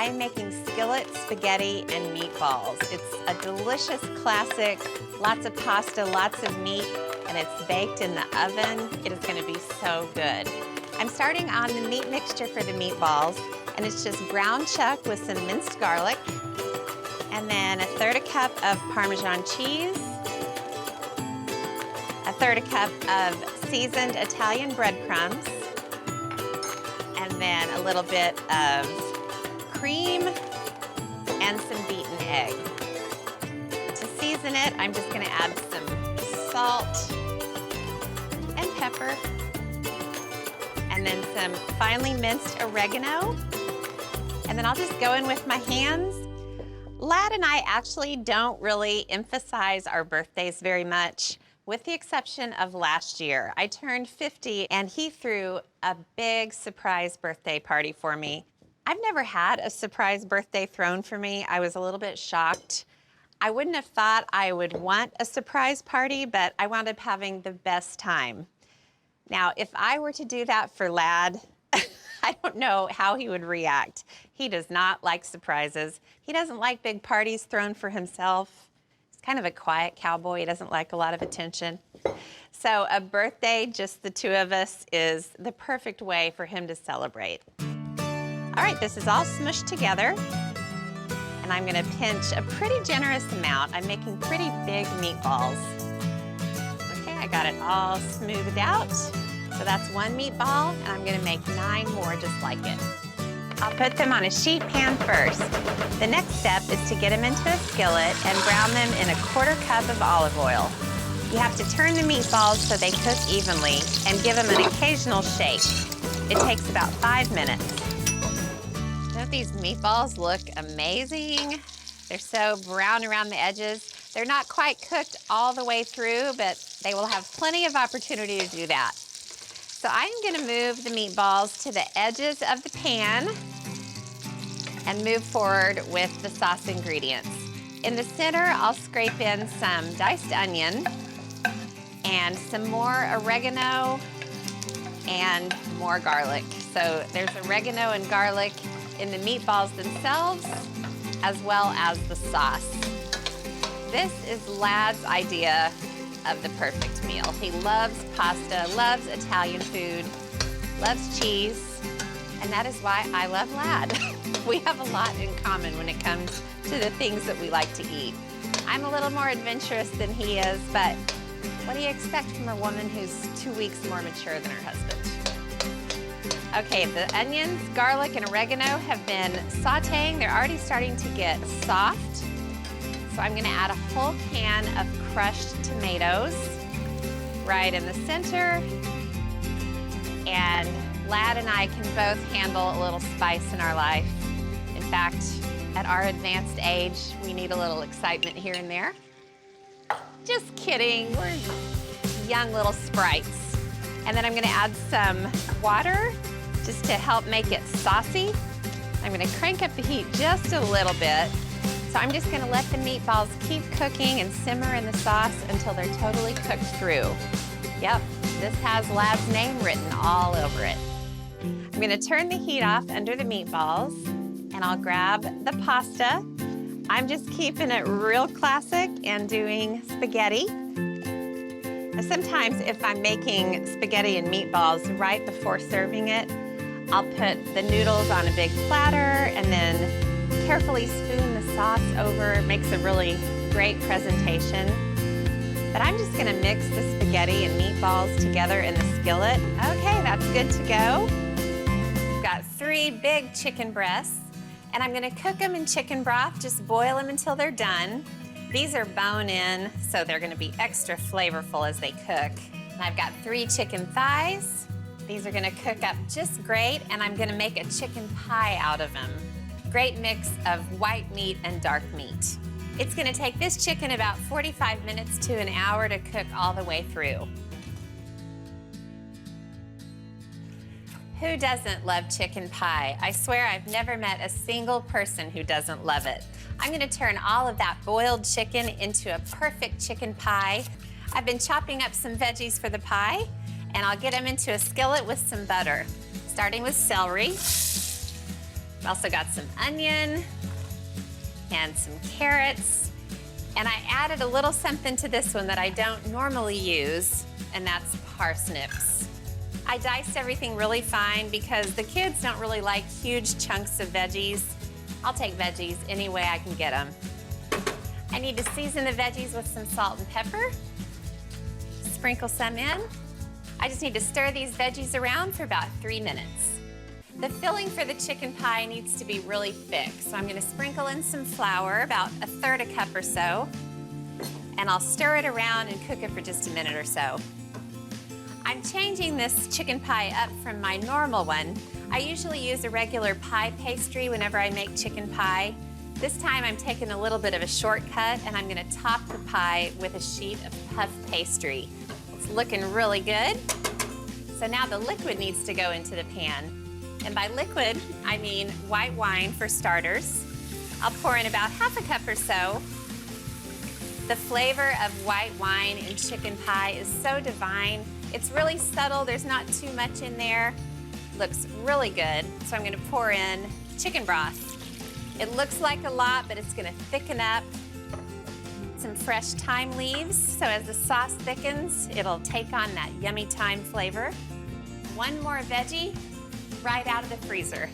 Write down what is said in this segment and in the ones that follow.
I am making skillet spaghetti and meatballs. It's a delicious classic, lots of pasta, lots of meat, and it's baked in the oven. It is gonna be so good. I'm starting on the meat mixture for the meatballs, and it's just ground chuck with some minced garlic, and then 1/3 cup of Parmesan cheese, 1/3 cup of seasoned Italian breadcrumbs, and then a little bit of cream and some beaten egg. To season it, I'm just gonna add some salt and pepper, and then some finely minced oregano, and then I'll just go in with my hands. Lad and I actually don't really emphasize our birthdays very much, with the exception of last year. I turned 50 and he threw a big surprise birthday party for me. I've never had a surprise birthday thrown for me. I was a little bit shocked. I wouldn't have thought I would want a surprise party, but I wound up having the best time. Now, if I were to do that for Lad, I don't know how he would react. He does not like surprises. He doesn't like big parties thrown for himself. He's kind of a quiet cowboy. He doesn't like a lot of attention. So a birthday, just the two of us, is the perfect way for him to celebrate. All right, this is all smushed together, and I'm gonna pinch a pretty generous amount. I'm making pretty big meatballs. Okay, I got it all smoothed out. So that's 1 meatball, and I'm gonna make 9 more just like it. I'll put them on a sheet pan first. The next step is to get them into a skillet and brown them in 1/4 cup of olive oil. You have to turn the meatballs so they cook evenly and give them an occasional shake. It takes about 5 minutes. Don't these meatballs look amazing? They're so brown around the edges. They're not quite cooked all the way through, but they will have plenty of opportunity to do that. So I'm gonna move the meatballs to the edges of the pan and move forward with the sauce ingredients. In the center, I'll scrape in some diced onion and some more oregano and more garlic. So there's oregano and garlic in the meatballs themselves, as well as the sauce. This is Lad's idea of the perfect meal. He loves pasta, loves Italian food, loves cheese, and that is why I love Lad. We have a lot in common when it comes to the things that we like to eat. I'm a little more adventurous than he is, but what do you expect from a woman who's 2 weeks more mature than her husband? Okay, the onions, garlic, and oregano have been sauteing. They're already starting to get soft. So I'm gonna add a whole can of crushed tomatoes right in the center. And Lad and I can both handle a little spice in our life. In fact, at our advanced age, we need a little excitement here and there. Just kidding, we're young little sprites. And then I'm gonna add some water just to help make it saucy. I'm gonna crank up the heat just a little bit. So I'm just gonna let the meatballs keep cooking and simmer in the sauce until they're totally cooked through. Yep, this has Lad's name written all over it. I'm gonna turn the heat off under the meatballs, and I'll grab the pasta. I'm just keeping it real classic and doing spaghetti. Now sometimes if I'm making spaghetti and meatballs right before serving it, I'll put the noodles on a big platter and then carefully spoon the sauce over. It makes a really great presentation. But I'm just gonna mix the spaghetti and meatballs together in the skillet. Okay, that's good to go. I've got 3 big chicken breasts, and I'm gonna cook them in chicken broth, just boil them until they're done. These are bone-in, so they're gonna be extra flavorful as they cook. And I've got 3 chicken thighs. These are gonna cook up just great, and I'm gonna make a chicken pie out of them. Great mix of white meat and dark meat. It's gonna take this chicken about 45 minutes to an hour to cook all the way through. Who doesn't love chicken pie? I swear I've never met a single person who doesn't love it. I'm gonna turn all of that boiled chicken into a perfect chicken pie. I've been chopping up some veggies for the pie, and I'll get them into a skillet with some butter, starting with celery. I've also got some onion and some carrots. And I added a little something to this one that I don't normally use, and that's parsnips. I diced everything really fine because the kids don't really like huge chunks of veggies. I'll take veggies any way I can get them. I need to season the veggies with some salt and pepper. Sprinkle some in. I just need to stir these veggies around for about 3 minutes. The filling for the chicken pie needs to be really thick, so I'm gonna sprinkle in some flour, about 1/3 cup or so, and I'll stir it around and cook it for just a minute or so. I'm changing this chicken pie up from my normal one. I usually use a regular pie pastry whenever I make chicken pie. This time I'm taking a little bit of a shortcut, and I'm gonna top the pie with a sheet of puff pastry. It's looking really good. So now the liquid needs to go into the pan. And by liquid, I mean white wine for starters. I'll pour in about 1/2 cup or so. The flavor of white wine in chicken pie is so divine. It's really subtle, there's not too much in there. Looks really good. So I'm gonna pour in chicken broth. It looks like a lot, but it's gonna thicken up. Some fresh thyme leaves, so as the sauce thickens, it'll take on that yummy thyme flavor. One more veggie right out of the freezer.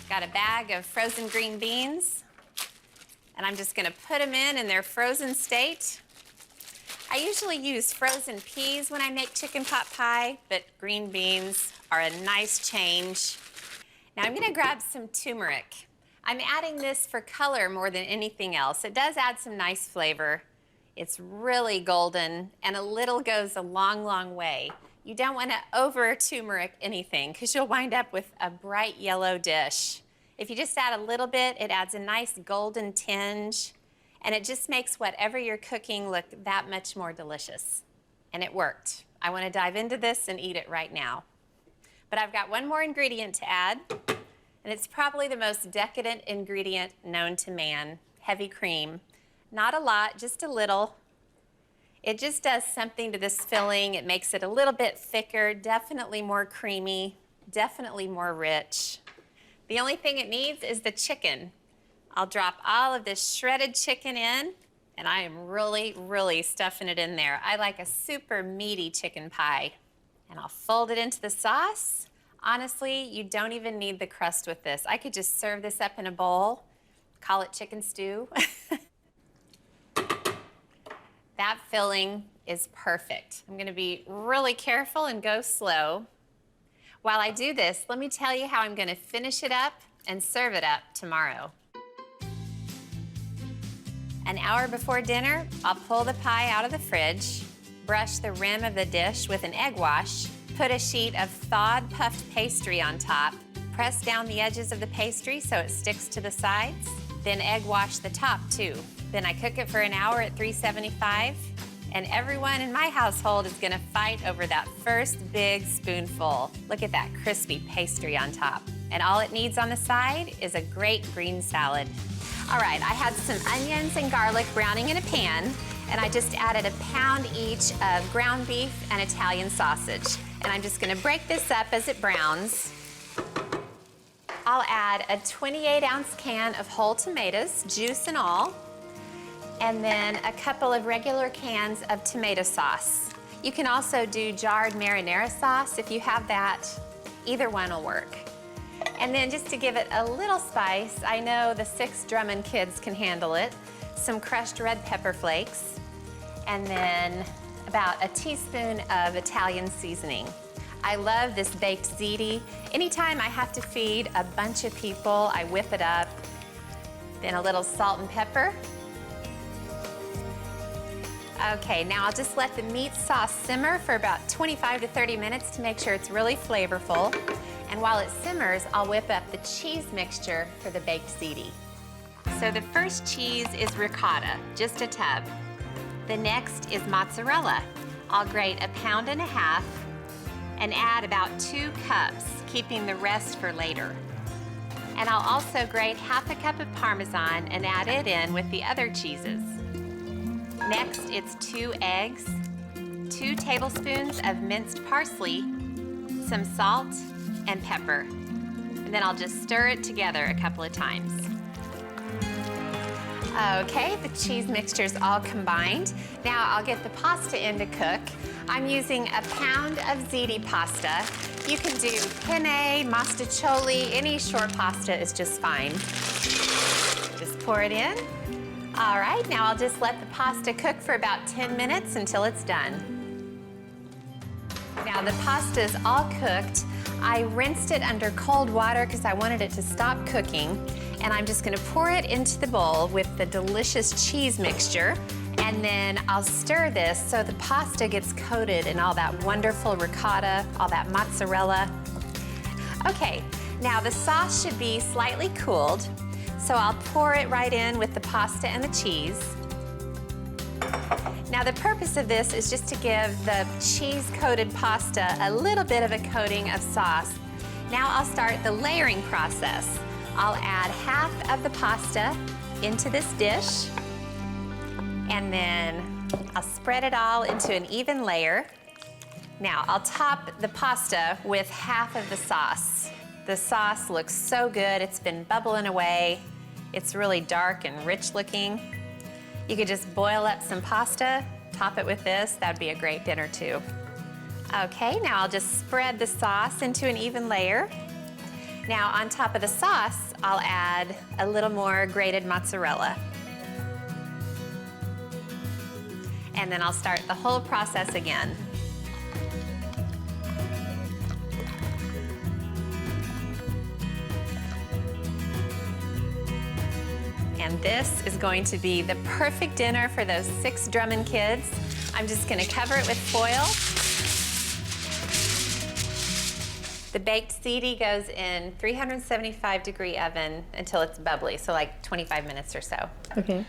Got a bag of frozen green beans, and I'm just gonna put them in their frozen state. I usually use frozen peas when I make chicken pot pie, but green beans are a nice change. Now I'm gonna grab some turmeric. I'm adding this for color more than anything else. It does add some nice flavor. It's really golden, and a little goes a long, long way. You don't want to over turmeric anything because you'll wind up with a bright yellow dish. If you just add a little bit, it adds a nice golden tinge, and it just makes whatever you're cooking look that much more delicious. And it worked. I want to dive into this and eat it right now. But I've got one more ingredient to add, and it's probably the most decadent ingredient known to man, heavy cream. Not a lot, just a little. It just does something to this filling. It makes it a little bit thicker, definitely more creamy, definitely more rich. The only thing it needs is the chicken. I'll drop all of this shredded chicken in, and I am really, really stuffing it in there. I like a super meaty chicken pie. And I'll fold it into the sauce. Honestly, you don't even need the crust with this. I could just serve this up in a bowl, call it chicken stew. That filling is perfect. I'm gonna be really careful and go slow. While I do this, let me tell you how I'm gonna finish it up and serve it up tomorrow. An hour before dinner, I'll pull the pie out of the fridge, brush the rim of the dish with an egg wash, put a sheet of thawed puffed pastry on top, press down the edges of the pastry so it sticks to the sides, then egg wash the top too. Then I cook it for an hour at 375, and everyone in my household is gonna fight over that first big spoonful. Look at that crispy pastry on top. And all it needs on the side is a great green salad. All right, I had some onions and garlic browning in a pan, and I just added 1 pound each of ground beef and Italian sausage. And I'm just gonna break this up as it browns. I'll add a 28-ounce can of whole tomatoes, juice and all, and then a couple of regular cans of tomato sauce. You can also do jarred marinara sauce if you have that. Either one will work. And then just to give it a little spice, I know the 6 Drummond kids can handle it, some crushed red pepper flakes, and then about a teaspoon of Italian seasoning. I love this baked ziti. Anytime I have to feed a bunch of people, I whip it up. Then a little salt and pepper. Okay, now I'll just let the meat sauce simmer for about 25 to 30 minutes to make sure it's really flavorful. And while it simmers, I'll whip up the cheese mixture for the baked ziti. So the first cheese is ricotta, just a tub. The next is mozzarella. I'll grate 1.5 pounds and add about 2 cups, keeping the rest for later. And I'll also grate 1/2 cup of Parmesan and add it in with the other cheeses. Next, it's 2 eggs, 2 tablespoons of minced parsley, some salt and pepper. And then I'll just stir it together a couple of times. Okay, the cheese mixture's all combined. Now I'll get the pasta in to cook. I'm using a pound of Ziti pasta. You can do penne, mostaccioli, any short pasta is just fine. Just pour it in. All right, now I'll just let the pasta cook for about 10 minutes until it's done. Now the pasta's all cooked. I rinsed it under cold water because I wanted it to stop cooking. And I'm just gonna pour it into the bowl with the delicious cheese mixture. And then I'll stir this so the pasta gets coated in all that wonderful ricotta, all that mozzarella. Okay, now the sauce should be slightly cooled. So I'll pour it right in with the pasta and the cheese. Now the purpose of this is just to give the cheese-coated pasta a little bit of a coating of sauce. Now I'll start the layering process. I'll add half of the pasta into this dish, and then I'll spread it all into an even layer. Now I'll top the pasta with half of the sauce. The sauce looks so good, it's been bubbling away. It's really dark and rich looking. You could just boil up some pasta, top it with this. That'd be a great dinner too. Okay, now I'll just spread the sauce into an even layer. Now on top of the sauce, I'll add a little more grated mozzarella. And then I'll start the whole process again. And this is going to be the perfect dinner for those 6 Drummond kids. I'm just gonna cover it with foil. The baked ziti goes in 375-degree oven until it's bubbly, so like 25 minutes or so. Okay.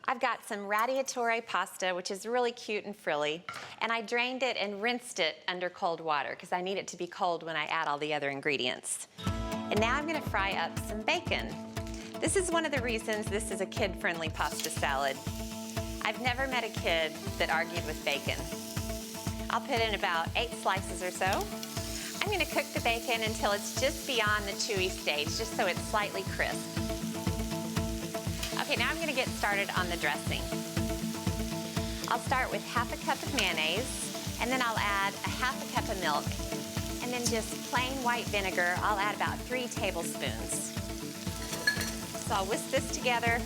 I've got some radiatore pasta, which is really cute and frilly, and I drained it and rinsed it under cold water because I need it to be cold when I add all the other ingredients. And now I'm gonna fry up some bacon. This is one of the reasons this is a kid-friendly pasta salad. I've never met a kid that argued with bacon. I'll put in about 8 slices or so. I'm gonna cook the bacon until it's just beyond the chewy stage, just so it's slightly crisp. Okay, now I'm gonna get started on the dressing. I'll start with half a cup of mayonnaise, and then I'll add a half a cup of milk, and then just plain white vinegar. I'll add about 3 tablespoons. So I'll whisk this together.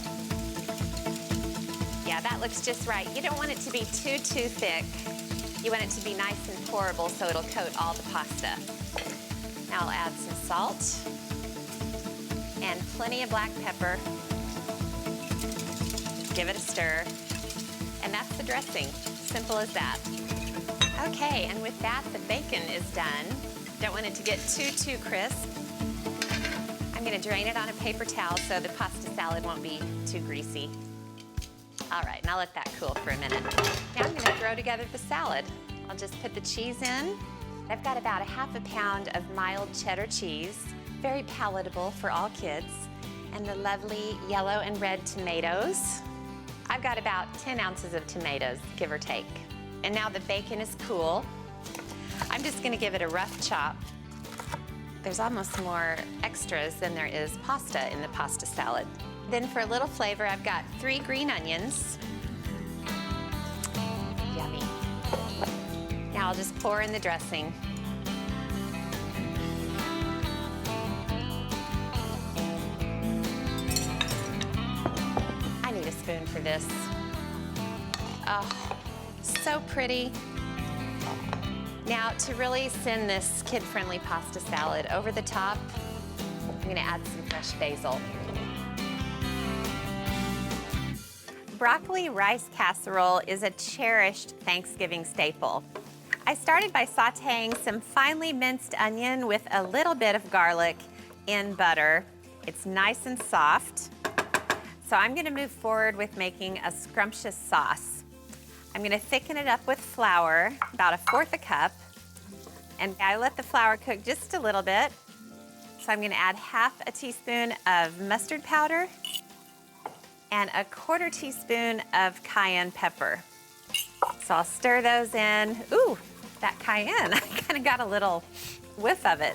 Yeah, that looks just right. You don't want it to be too thick. You want it to be nice and pourable so it'll coat all the pasta. Now I'll add some salt and plenty of black pepper. Give it a stir, and that's the dressing. Simple as that. Okay, and with that, the bacon is done. Don't want it to get too crisp. I'm gonna drain it on a paper towel so the pasta salad won't be too greasy. All right, now let that cool for a minute. Now I'm gonna throw together the salad. I'll just put the cheese in. I've got about a half a pound of mild cheddar cheese, very palatable for all kids, and the lovely yellow and red tomatoes. I've got about 10 ounces of tomatoes, give or take. And now the bacon is cool. I'm just gonna give it a rough chop. There's almost more extras than there is pasta in the pasta salad. Then for a little flavor, I've got 3 green onions. Yummy. Now I'll just pour in the dressing. I need a spoon for this. Oh, so pretty. Now, to really send this kid-friendly pasta salad over the top, I'm gonna add some fresh basil. Broccoli rice casserole is a cherished Thanksgiving staple. I started by sauteing some finely minced onion with a little bit of garlic in butter. It's nice and soft. So I'm gonna move forward with making a scrumptious sauce. I'm gonna thicken it up with flour, about 1/4 cup. And I let the flour cook just a little bit. So I'm gonna add 1/2 teaspoon of mustard powder and 1/4 teaspoon of cayenne pepper. So I'll stir those in. Ooh, that cayenne, I kind of got a little whiff of it.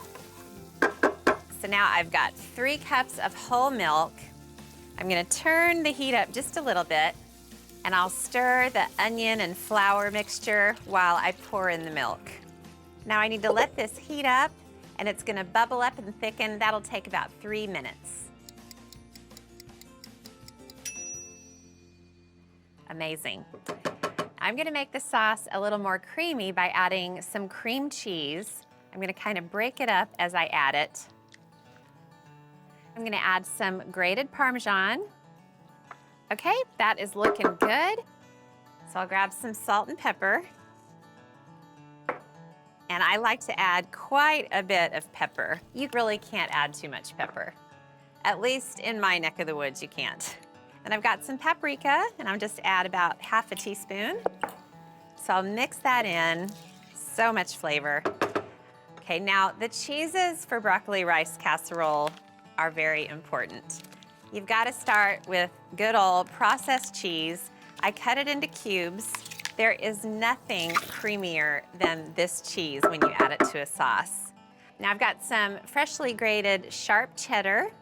So now I've got 3 cups of whole milk. I'm gonna turn the heat up just a little bit, and I'll stir the onion and flour mixture while I pour in the milk. Now I need to let this heat up, and it's gonna bubble up and thicken. That'll take about 3 minutes. Amazing. I'm gonna make the sauce a little more creamy by adding some cream cheese. I'm gonna kind of break it up as I add it. I'm gonna add some grated Parmesan. Okay, that is looking good. So I'll grab some salt and pepper. And I like to add quite a bit of pepper. You really can't add too much pepper. At least in my neck of the woods, you can't. And I've got some paprika, and I'll just add about half a teaspoon. So I'll mix that in. So much flavor. Okay, now the cheeses for broccoli rice casserole are very important. You've got to start with good old processed cheese. I cut it into cubes. There is nothing creamier than this cheese when you add it to a sauce. Now I've got some freshly grated sharp cheddar,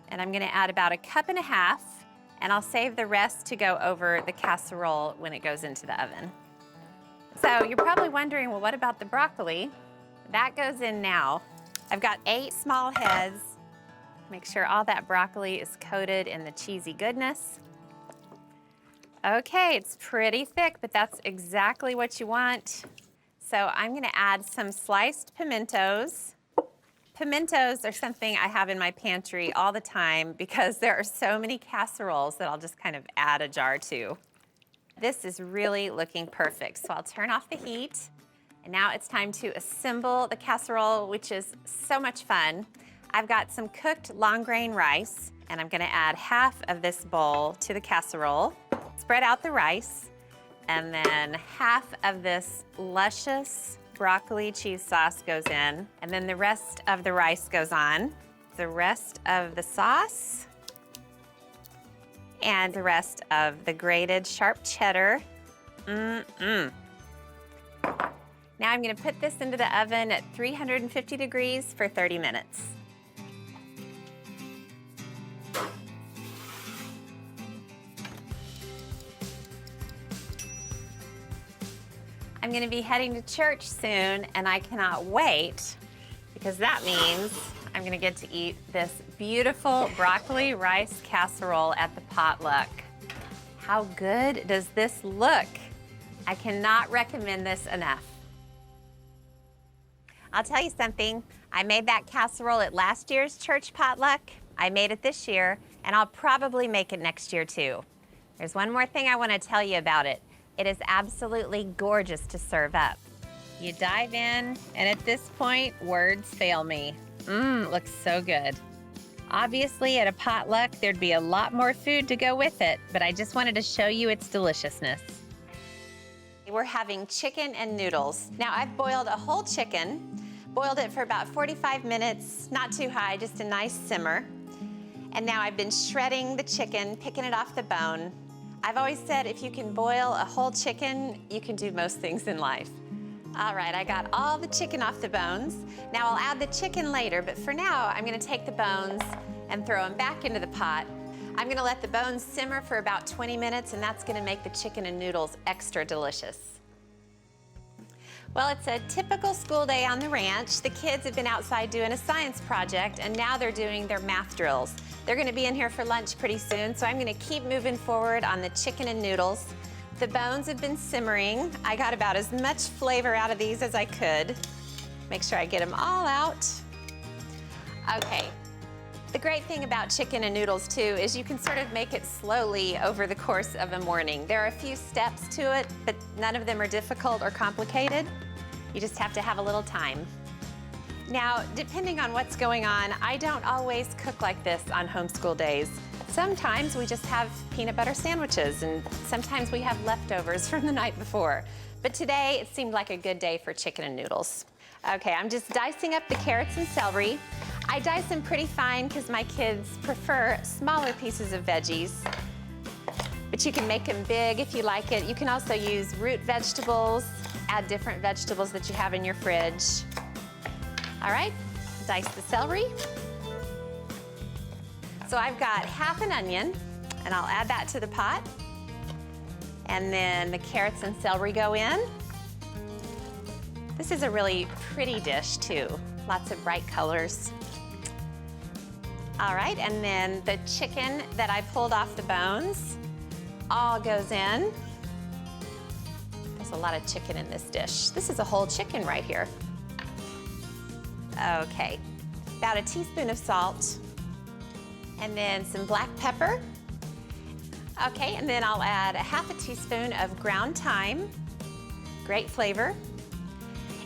and I'm gonna add about 1.5 cups, and I'll save the rest to go over the casserole when it goes into the oven. So you're probably wondering, well, what about the broccoli? That goes in now. I've got 8 small heads. Make sure all that broccoli is coated in the cheesy goodness. Okay, it's pretty thick, but that's exactly what you want. So I'm gonna add some sliced pimentos. Pimentos are something I have in my pantry all the time because there are so many casseroles that I'll just kind of add a jar to. This is really looking perfect. So I'll turn off the heat. And now it's time to assemble the casserole, which is so much fun. I've got some cooked long grain rice, and I'm gonna add half of this bowl to the casserole. Spread out the rice, and then half of this luscious broccoli cheese sauce goes in, and then the rest of the rice goes on. The rest of the sauce, and the rest of the grated sharp cheddar. Now I'm gonna put this into the oven at 350 degrees for 30 minutes. I'm gonna be heading to church soon, and I cannot wait because that means I'm gonna get to eat this beautiful broccoli rice casserole at the potluck. How good does this look? I cannot recommend this enough. I'll tell you something, I made that casserole at last year's church potluck. I made it this year, and I'll probably make it next year too. There's one more thing I wanna tell you about it. It is absolutely gorgeous to serve up. You dive in, and at this point, words fail me. Looks so good. Obviously, at a potluck, there'd be a lot more food to go with it, but I just wanted to show you its deliciousness. We're having chicken and noodles. Now, I've boiled a whole chicken, boiled it for about 45 minutes, not too high, just a nice simmer. And now I've been shredding the chicken, picking it off the bone. I've always said if you can boil a whole chicken, you can do most things in life. All right, I got all the chicken off the bones. Now I'll add the chicken later, but for now, I'm gonna take the bones and throw them back into the pot. I'm gonna let the bones simmer for about 20 minutes, and that's gonna make the chicken and noodles extra delicious. Well, it's a typical school day on the ranch. The kids have been outside doing a science project, and now they're doing their math drills. They're gonna be in here for lunch pretty soon, so I'm gonna keep moving forward on the chicken and noodles. The bones have been simmering. I got about as much flavor out of these as I could. Make sure I get them all out. Okay. The great thing about chicken and noodles too is you can sort of make it slowly over the course of a morning. There are a few steps to it, but none of them are difficult or complicated. You just have to have a little time. Now, depending on what's going on, I don't always cook like this on homeschool days. Sometimes we just have peanut butter sandwiches, and sometimes we have leftovers from the night before. But today, it seemed like a good day for chicken and noodles. Okay, I'm just dicing up the carrots and celery. I dice them pretty fine because my kids prefer smaller pieces of veggies. But you can make them big if you like it. You can also use root vegetables, add different vegetables that you have in your fridge. All right, dice the celery. So I've got half an onion, and I'll add that to the pot. And then the carrots and celery go in. This is a really pretty dish too. Lots of bright colors. All right, and then the chicken that I pulled off the bones all goes in. There's a lot of chicken in this dish. This is a whole chicken right here. Okay, about a teaspoon of salt, and then some black pepper. Okay, and then I'll add a half a teaspoon of ground thyme. Great flavor.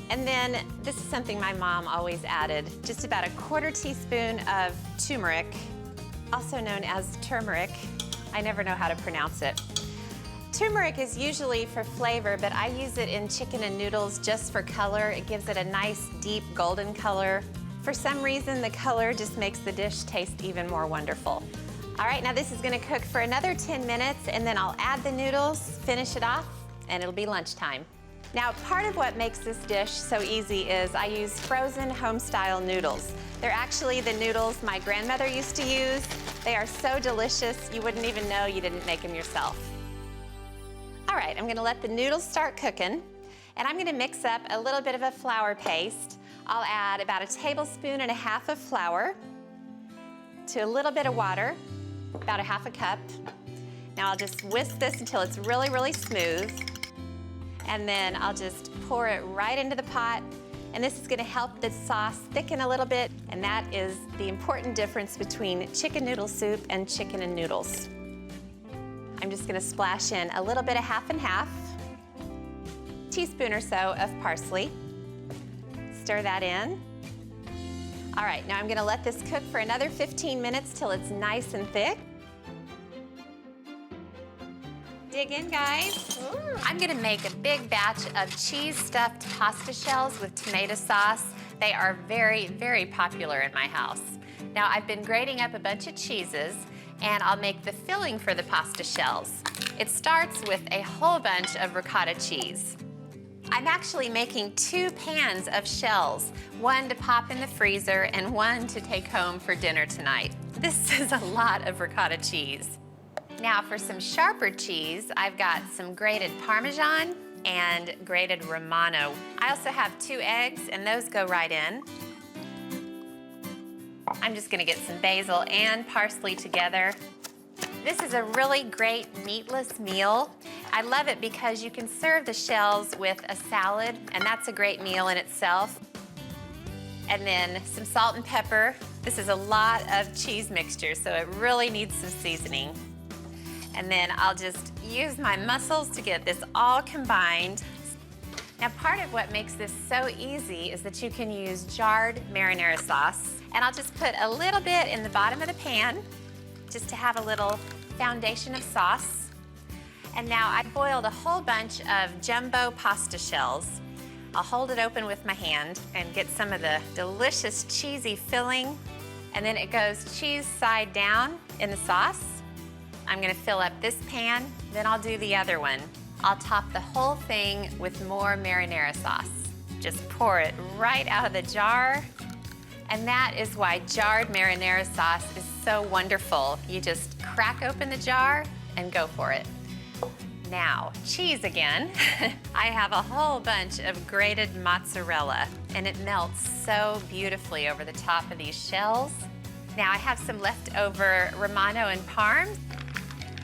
And then this is something my mom always added, just about a quarter teaspoon of turmeric, also known as turmeric. I never know how to pronounce it. Turmeric is usually for flavor, but I use it in chicken and noodles just for color. It gives it a nice, deep golden color. For some reason, the color just makes the dish taste even more wonderful. All right, now this is gonna cook for another 10 minutes, and then I'll add the noodles, finish it off, and it'll be lunchtime. Now, part of what makes this dish so easy is I use frozen home-style noodles. They're actually the noodles my grandmother used to use. They are so delicious, you wouldn't even know you didn't make them yourself. All right, I'm gonna let the noodles start cooking, and I'm gonna mix up a little bit of a flour paste. I'll add about 1.5 tablespoons of flour to a little bit of water, about 1/2 cup. Now I'll just whisk this until it's really, really smooth. And then I'll just pour it right into the pot. And this is gonna help the sauce thicken a little bit. And that is the important difference between chicken noodle soup and chicken and noodles. I'm just gonna splash in a little bit of half and half, teaspoon or so of parsley. Stir that in. All right, now I'm gonna let this cook for another 15 minutes till it's nice and thick. Dig in, guys. I'm gonna make a big batch of cheese-stuffed pasta shells with tomato sauce. They are very, very popular in my house. Now, I've been grating up a bunch of cheeses, and I'll make the filling for the pasta shells. It starts with a whole bunch of ricotta cheese. I'm actually making 2 pans of shells, one to pop in the freezer and one to take home for dinner tonight. This is a lot of ricotta cheese. Now for some sharper cheese, I've got some grated Parmesan and grated Romano. I also have 2 eggs, and those go right in. I'm just gonna get some basil and parsley together. This is a really great meatless meal. I love it because you can serve the shells with a salad, and that's a great meal in itself. And then some salt and pepper. This is a lot of cheese mixture, so it really needs some seasoning. And then I'll just use my muscles to get this all combined. Now, part of what makes this so easy is that you can use jarred marinara sauce. And I'll just put a little bit in the bottom of the pan, just to have a little foundation of sauce. And now I boiled a whole bunch of jumbo pasta shells. I'll hold it open with my hand and get some of the delicious cheesy filling. And then it goes cheese side down in the sauce. I'm gonna fill up this pan, then I'll do the other one. I'll top the whole thing with more marinara sauce. Just pour it right out of the jar. And that is why jarred marinara sauce is so wonderful. You just crack open the jar and go for it. Now, cheese again. I have a whole bunch of grated mozzarella, and it melts so beautifully over the top of these shells. Now I have some leftover Romano and Parm,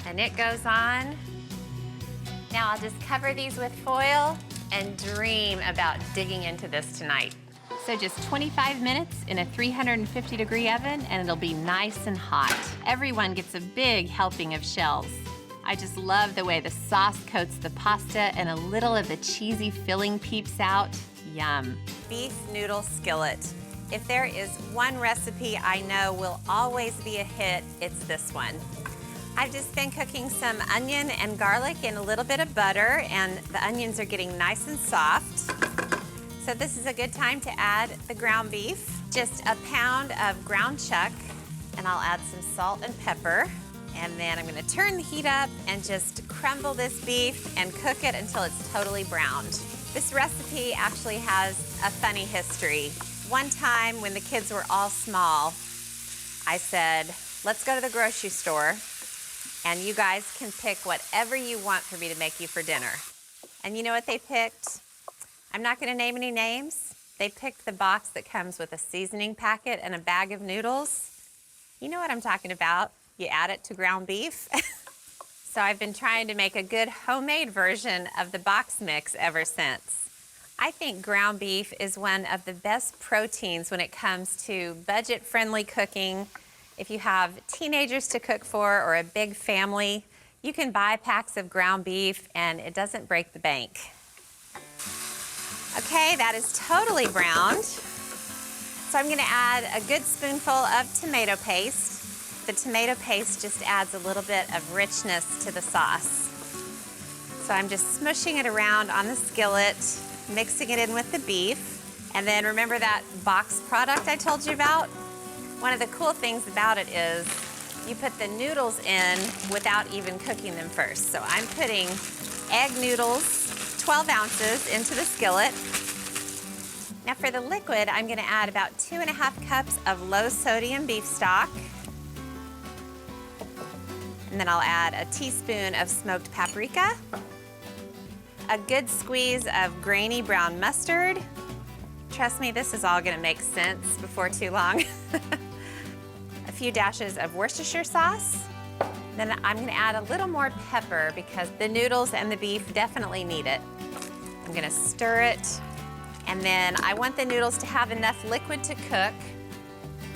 and it goes on. Now I'll just cover these with foil and dream about digging into this tonight. So just 25 minutes in a 350-degree oven, and it'll be nice and hot. Everyone gets a big helping of shells. I just love the way the sauce coats the pasta and a little of the cheesy filling peeps out. Yum. Beef noodle skillet. If there is one recipe I know will always be a hit, it's this one. I've just been cooking some onion and garlic in a little bit of butter, and the onions are getting nice and soft. So this is a good time to add the ground beef. Just a pound of ground chuck, and I'll add some salt and pepper. And then I'm gonna turn the heat up and just crumble this beef and cook it until it's totally browned. This recipe actually has a funny history. One time when the kids were all small, I said, let's go to the grocery store and you guys can pick whatever you want for me to make you for dinner. And you know what they picked? I'm not gonna name any names. They picked the box that comes with a seasoning packet and a bag of noodles. You know what I'm talking about. You add it to ground beef. So I've been trying to make a good homemade version of the box mix ever since. I think ground beef is one of the best proteins when it comes to budget-friendly cooking. If you have teenagers to cook for or a big family, you can buy packs of ground beef and it doesn't break the bank. Okay, that is totally browned. So I'm gonna add a good spoonful of tomato paste. The tomato paste just adds a little bit of richness to the sauce. So I'm just smushing it around on the skillet, mixing it in with the beef. And then remember that box product I told you about? One of the cool things about it is you put the noodles in without even cooking them first. So I'm putting egg noodles, 12 ounces, into the skillet. Now for the liquid, I'm gonna add about 2.5 cups of low sodium beef stock. And then I'll add a teaspoon of smoked paprika, a good squeeze of grainy brown mustard. Trust me, this is all gonna make sense before too long. A few dashes of Worcestershire sauce. Then I'm gonna add a little more pepper because the noodles and the beef definitely need it. I'm gonna stir it, and then I want the noodles to have enough liquid to cook.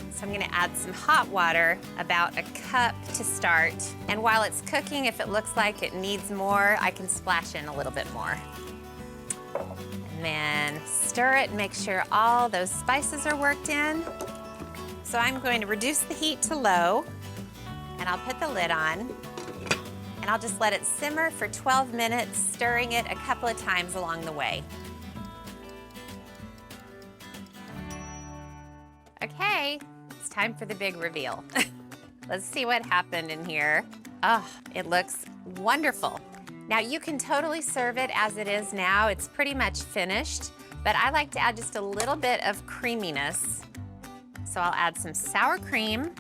So I'm gonna add some hot water, about a cup to start. And while it's cooking, if it looks like it needs more, I can splash in a little bit more. And then stir it and make sure all those spices are worked in. So I'm going to reduce the heat to low, and I'll put the lid on, and I'll just let it simmer for 12 minutes, stirring it a couple of times along the way. Okay. It's time for the big reveal. Let's see what happened in here. Oh, it looks wonderful. Now you can totally serve it as it is now. It's pretty much finished, but I like to add just a little bit of creaminess. So I'll add some sour cream,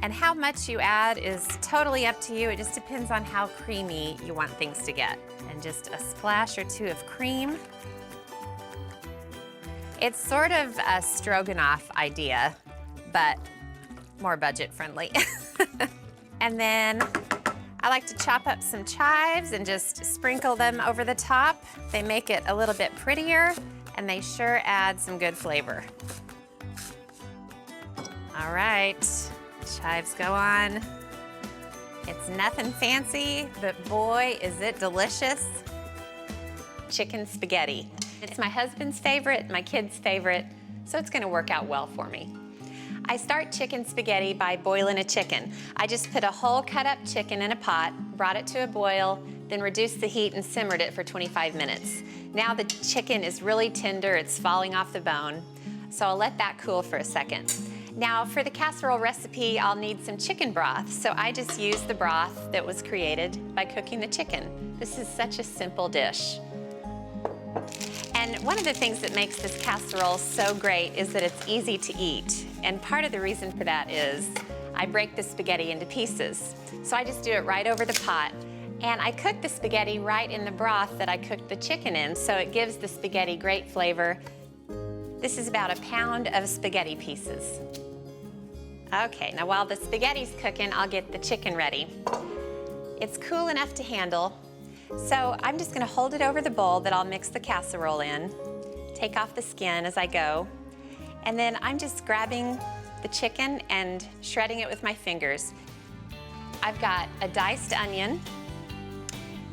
and how much you add is totally up to you. It just depends on how creamy you want things to get. And just a splash or two of cream. It's sort of a stroganoff idea, but more budget friendly. And then I like to chop up some chives and just sprinkle them over the top. They make it a little bit prettier, and they sure add some good flavor. All right, chives go on. It's nothing fancy, but boy, is it delicious. Chicken spaghetti. It's my husband's favorite, my kids' favorite, so it's gonna work out well for me. I start chicken spaghetti by boiling a chicken. I just put a whole cut up chicken in a pot, brought it to a boil, then reduced the heat and simmered it for 25 minutes. Now the chicken is really tender, it's falling off the bone, so I'll let that cool for a second. Now for the casserole recipe, I'll need some chicken broth, so I just use the broth that was created by cooking the chicken. This is such a simple dish. And one of the things that makes this casserole so great is that it's easy to eat. And part of the reason for that is I break the spaghetti into pieces. So I just do it right over the pot. And I cook the spaghetti right in the broth that I cooked the chicken in, so it gives the spaghetti great flavor. This is about 1 pound of spaghetti pieces. Okay, now while the spaghetti's cooking, I'll get the chicken ready. It's cool enough to handle. So I'm just gonna hold it over the bowl that I'll mix the casserole in, take off the skin as I go, and then I'm just grabbing the chicken and shredding it with my fingers. I've got a diced onion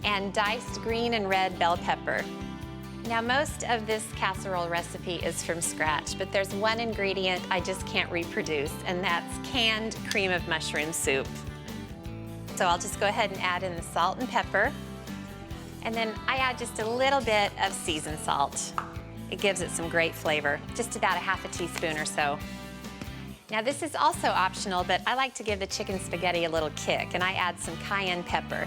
and diced green and red bell pepper. Now most of this casserole recipe is from scratch, but there's one ingredient I just can't reproduce, and that's canned cream of mushroom soup. So I'll just go ahead and add in the salt and pepper. And then I add just a little bit of seasoned salt. It gives it some great flavor, just about 1/2 teaspoon or so. Now this is also optional, but I like to give the chicken spaghetti a little kick, and I add some cayenne pepper.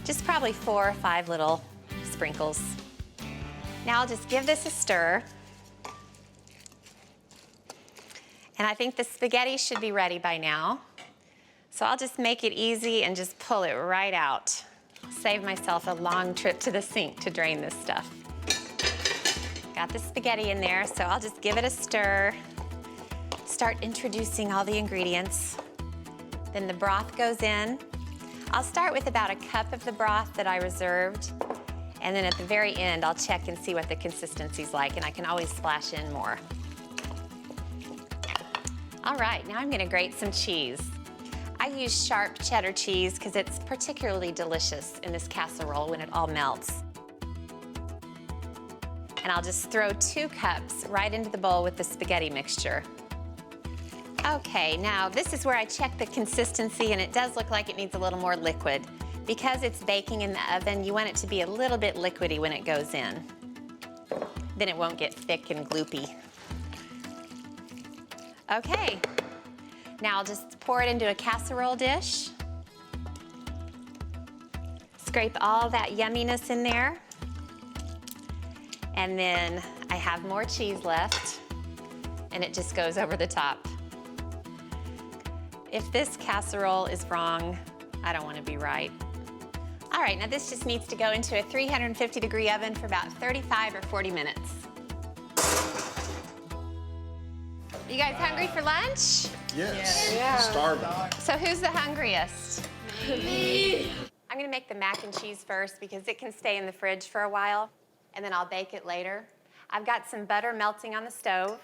Just probably 4 or 5 little sprinkles. Now I'll just give this a stir. And I think the spaghetti should be ready by now. So I'll just make it easy and just pull it right out. Save myself a long trip to the sink to drain this stuff. Got the spaghetti in there, so I'll just give it a stir. Start introducing all the ingredients. Then the broth goes in. I'll start with about a cup of the broth that I reserved. And then at the very end, I'll check and see what the consistency's like, and I can always splash in more. All right, now I'm gonna grate some cheese. I use sharp cheddar cheese because it's particularly delicious in this casserole when it all melts. And I'll just throw 2 cups right into the bowl with the spaghetti mixture. Okay, now this is where I check the consistency, and it does look like it needs a little more liquid. Because it's baking in the oven, you want it to be a little bit liquidy when it goes in. Then it won't get thick and gloopy. Okay, now I'll just pour it into a casserole dish. Scrape all that yumminess in there. And then I have more cheese left, and it just goes over the top. If this casserole is wrong, I don't want to be right. All right, now this just needs to go into a 350-degree oven for about 35 or 40 minutes. You guys hungry for lunch? Yes. Yeah. Starving. So who's the hungriest? Me. I'm gonna make the mac and cheese first because it can stay in the fridge for a while, and then I'll bake it later. I've got some butter melting on the stove,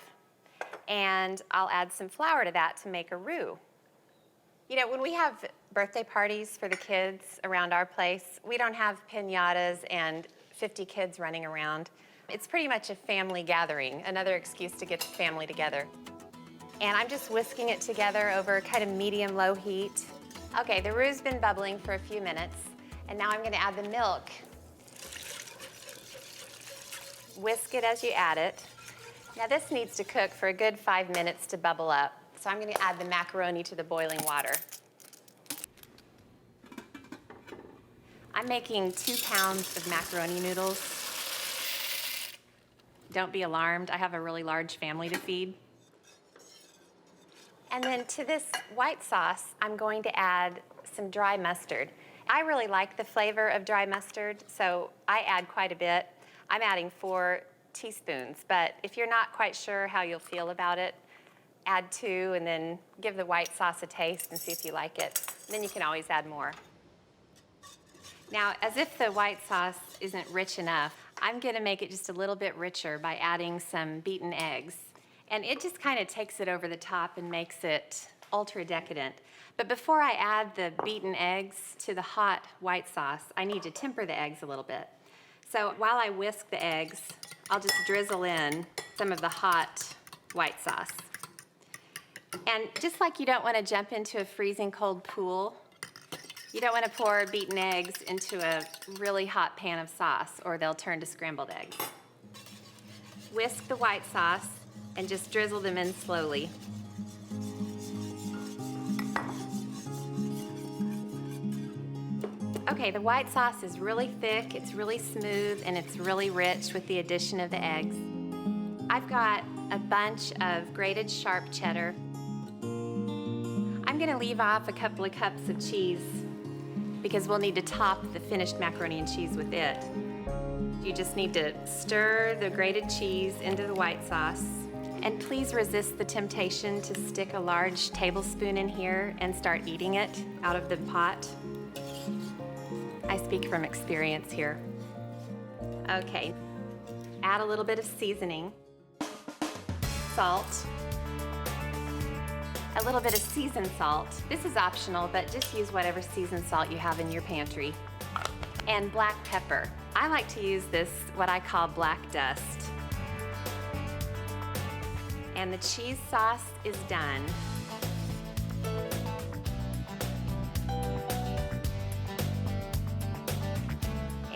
and I'll add some flour to that to make a roux. You know, when we have birthday parties for the kids around our place, we don't have piñatas and 50 kids running around. It's pretty much a family gathering, another excuse to get the family together. And I'm just whisking it together over kind of medium-low heat. Okay, the roux's been bubbling for a few minutes, and now I'm gonna add the milk. Whisk it as you add it. Now this needs to cook for a good 5 minutes to bubble up. So I'm gonna add the macaroni to the boiling water. I'm making 2 pounds of macaroni noodles. Don't be alarmed, I have a really large family to feed. And then to this white sauce, I'm going to add some dry mustard. I really like the flavor of dry mustard, so I add quite a bit. I'm adding 4 teaspoons, but if you're not quite sure how you'll feel about it, add 2 and then give the white sauce a taste and see if you like it. Then you can always add more. Now, as if the white sauce isn't rich enough, I'm gonna make it just a little bit richer by adding some beaten eggs. And it just kind of takes it over the top and makes it ultra decadent. But before I add the beaten eggs to the hot white sauce, I need to temper the eggs a little bit. So while I whisk the eggs, I'll just drizzle in some of the hot white sauce. And just like you don't want to jump into a freezing cold pool, you don't want to pour beaten eggs into a really hot pan of sauce or they'll turn to scrambled eggs. Whisk the white sauce and just drizzle them in slowly. Okay, the white sauce is really thick, it's really smooth, and it's really rich with the addition of the eggs. I've got a bunch of grated sharp cheddar. I'm gonna leave off a couple of cups of cheese because we'll need to top the finished macaroni and cheese with it. You just need to stir the grated cheese into the white sauce. And please resist the temptation to stick a large tablespoon in here and start eating it out of the pot. I speak from experience here. Okay, add a little bit of seasoning, salt, a little bit of seasoned salt. This is optional, but just use whatever seasoned salt you have in your pantry. And black pepper. I like to use this, what I call black dust. And the cheese sauce is done.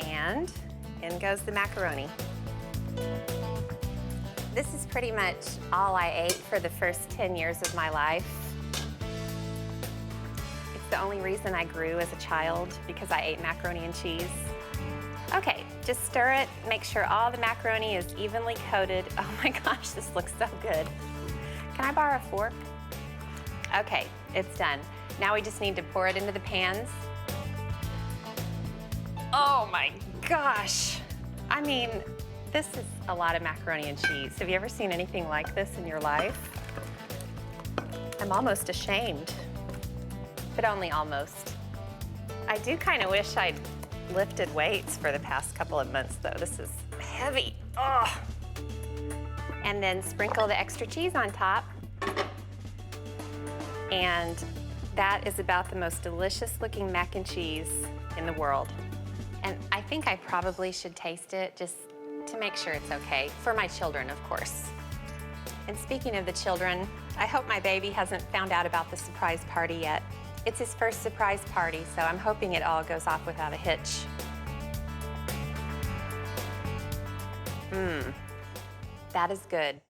And in goes the macaroni. This is pretty much all I ate for the first 10 years of my life. It's the only reason I grew as a child, because I ate macaroni and cheese. Okay, just stir it, make sure all the macaroni is evenly coated. Oh my gosh, this looks so good. Can I borrow a fork? Okay, it's done. Now we just need to pour it into the pans. Oh my gosh. I mean, this is a lot of macaroni and cheese. Have you ever seen anything like this in your life? I'm almost ashamed, but only almost. I do kind of wish I'd lifted weights for the past couple of months though. This is heavy. Oh. And then sprinkle the extra cheese on top. And that is about the most delicious looking mac and cheese in the world. And I think I probably should taste it just to make sure it's okay. For my children, of course. And speaking of the children, I hope my baby hasn't found out about the surprise party yet. It's his first surprise party, so I'm hoping it all goes off without a hitch. That is good.